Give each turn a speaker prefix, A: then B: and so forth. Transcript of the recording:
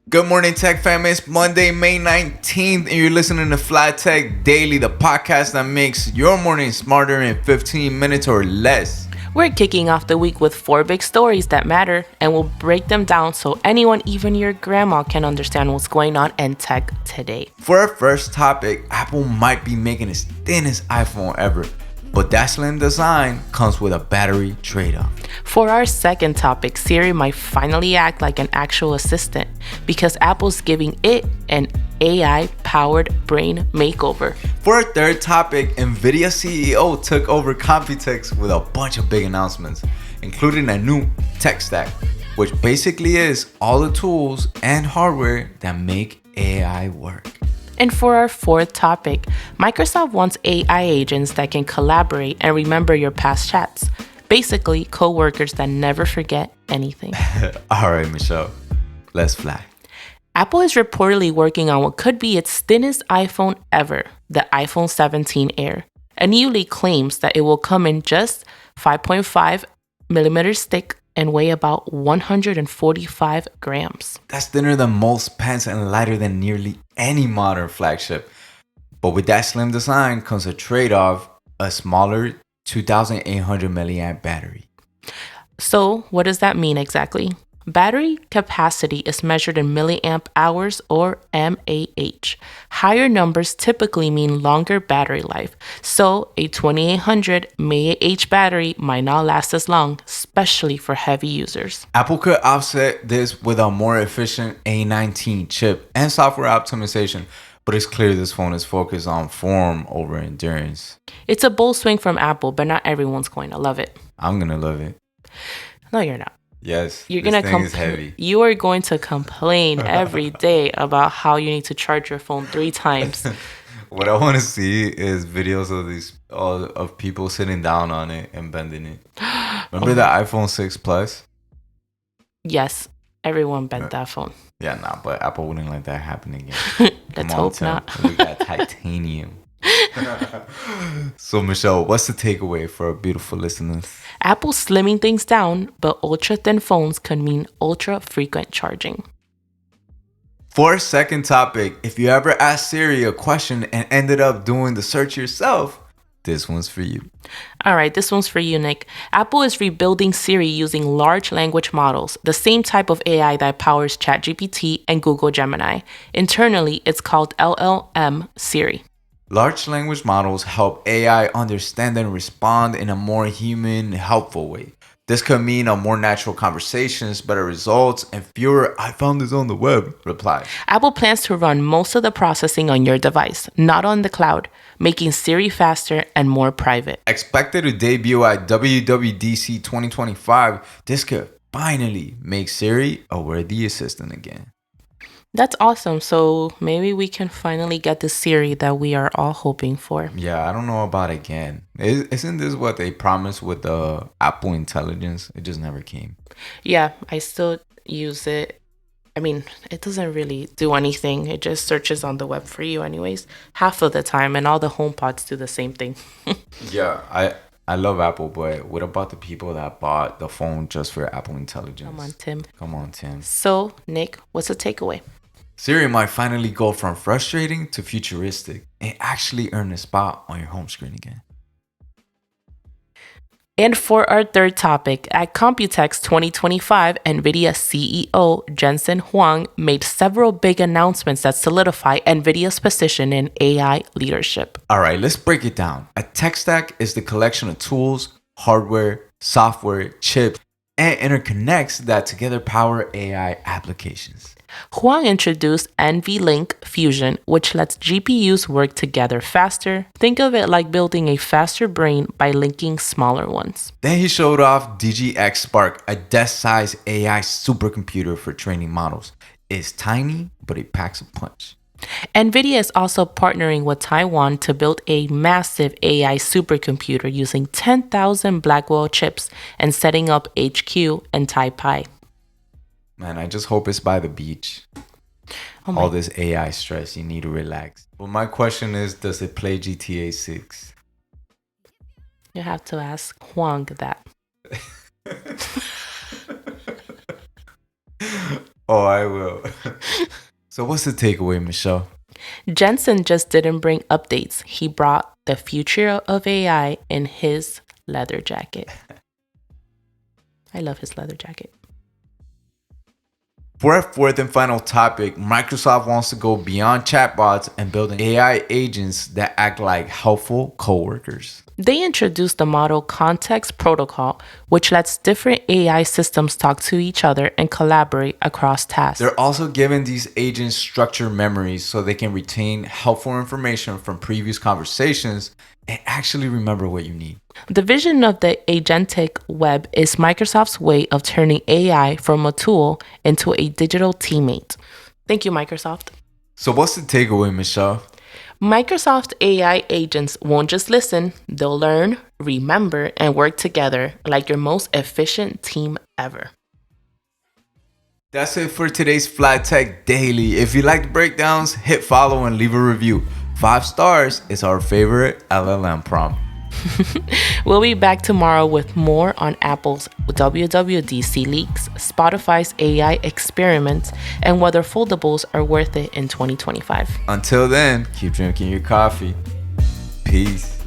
A: Good morning, Tech fam. It's Monday, May 19th, and you're listening to FLYTECH Daily, the podcast that makes your morning smarter in 15 minutes or less.
B: We're kicking off the week with 4 big stories that matter, and we'll break them down so anyone, even your grandma, can understand what's going on in tech today.
A: For our first topic, Apple might be making its thinnest iPhone ever, but that slim design comes with a battery trade-off.
B: For our second topic, Siri might finally act like an actual assistant because Apple's giving it an AI-powered brain makeover.
A: For our third topic, NVIDIA CEO took over Computex with a bunch of big announcements, including a new tech stack, which basically is all the tools and hardware that make AI work.
B: And for our fourth topic, Microsoft wants AI agents that can collaborate and remember your past chats. Basically, coworkers that never forget anything.
A: All right, Michelle, let's fly.
B: Apple is reportedly working on what could be its thinnest iPhone ever, the iPhone 17 Air. A new leak claims that it will come in just 5.5 millimeters thick and weigh about 145 grams.
A: That's thinner than most pens and lighter than nearly any modern flagship. But with that slim design comes a trade-off, a smaller 2,800 milliamp battery.
B: So what does that mean exactly? Battery capacity is measured in milliamp hours or mAh. Higher numbers typically mean longer battery life, so a 2800 mAh battery might not last as long, especially for heavy users.
A: Apple could offset this with a more efficient A19 chip and software optimization, but it's clear this phone is focused on form over endurance.
B: It's a bold swing from Apple, but not everyone's going to love it.
A: I'm gonna love it.
B: No, you're not.
A: Yes,
B: You're
A: this
B: gonna
A: thing is heavy.
B: You are going to complain every day about how you need to charge your phone 3 times.
A: What I want to see is videos of of people sitting down on it and bending it. Remember the iPhone 6 Plus?
B: Yes, everyone bent that phone.
A: Yeah, nah, but Apple wouldn't let that happen again.
B: Let's hope not.
A: We got titanium. So, Michelle, what's the takeaway for our beautiful listeners?
B: Apple's slimming things down, but ultra-thin phones could mean ultra-frequent charging.
A: For our second topic, if you ever asked Siri a question and ended up doing the search yourself, this one's for you.
B: All right, this one's for you, Nick. Apple is rebuilding Siri using large language models, the same type of AI that powers ChatGPT and Google Gemini. Internally, it's called LLM Siri.
A: Large language models help AI understand and respond in a more human, helpful way. This could mean a more natural conversations, better results, and fewer "I found this on the web" replies.
B: Apple plans to run most of the processing on your device, not on the cloud, making Siri faster and more private.
A: Expected to debut at WWDC 2025, this could finally make Siri a worthy assistant again.
B: That's awesome. So maybe we can finally get the Siri that we are all hoping for.
A: Yeah, I don't know about again. Isn't this what they promised with the Apple Intelligence? It just never came.
B: Yeah, I still use it. I mean, it doesn't really do anything. It just searches on the web for you anyways, half of the time, and all the HomePods do the same thing.
A: Yeah, I love Apple, but what about the people that bought the phone just for Apple Intelligence?
B: Come on, Tim.
A: Tim.
B: So, Nick, what's the takeaway?
A: Siri might finally go from frustrating to futuristic and actually earn a spot on your home screen again.
B: And for our third topic, at Computex 2025, NVIDIA CEO Jensen Huang made several big announcements that solidify NVIDIA's position in AI leadership.
A: All right, let's break it down. A tech stack is the collection of tools, hardware, software, chips, and interconnects that together power AI applications.
B: Huang introduced NVLink Fusion, which lets GPUs work together faster. Think of it like building a faster brain by linking smaller ones.
A: Then he showed off DGX Spark, a desk-sized AI supercomputer for training models. It's tiny, but it packs a punch.
B: NVIDIA is also partnering with Taiwan to build a massive AI supercomputer using 10,000 Blackwell chips and setting up HQ in Taipei.
A: Man, I just hope it's by the beach. All this AI stress, you need to relax. Well, my question is, does it play GTA 6?
B: You have to ask Huang that.
A: Oh, I will. So what's the takeaway, Michelle?
B: Jensen just didn't bring updates. He brought the future of AI in his leather jacket. I love his leather jacket.
A: For our fourth and final topic, Microsoft wants to go beyond chatbots and building AI agents that act like helpful coworkers.
B: They introduced the Model Context Protocol, which lets different AI systems talk to each other and collaborate across tasks.
A: They're also giving these agents structured memories so they can retain helpful information from previous conversations and actually remember what you need.
B: The vision of the agentic web is Microsoft's way of turning AI from a tool into a digital teammate. Thank you, Microsoft.
A: So what's the takeaway, Michelle?
B: Microsoft AI agents won't just listen, they'll learn, remember, and work together like your most efficient team ever.
A: That's it for today's FLYTECH Daily. If you like the breakdowns, hit follow and leave a review. 5 stars is our favorite LLM prompt.
B: We'll be back tomorrow with more on Apple's WWDC leaks, Spotify's AI experiments, and whether foldables are worth it in 2025.
A: Until then, keep drinking your coffee. Peace.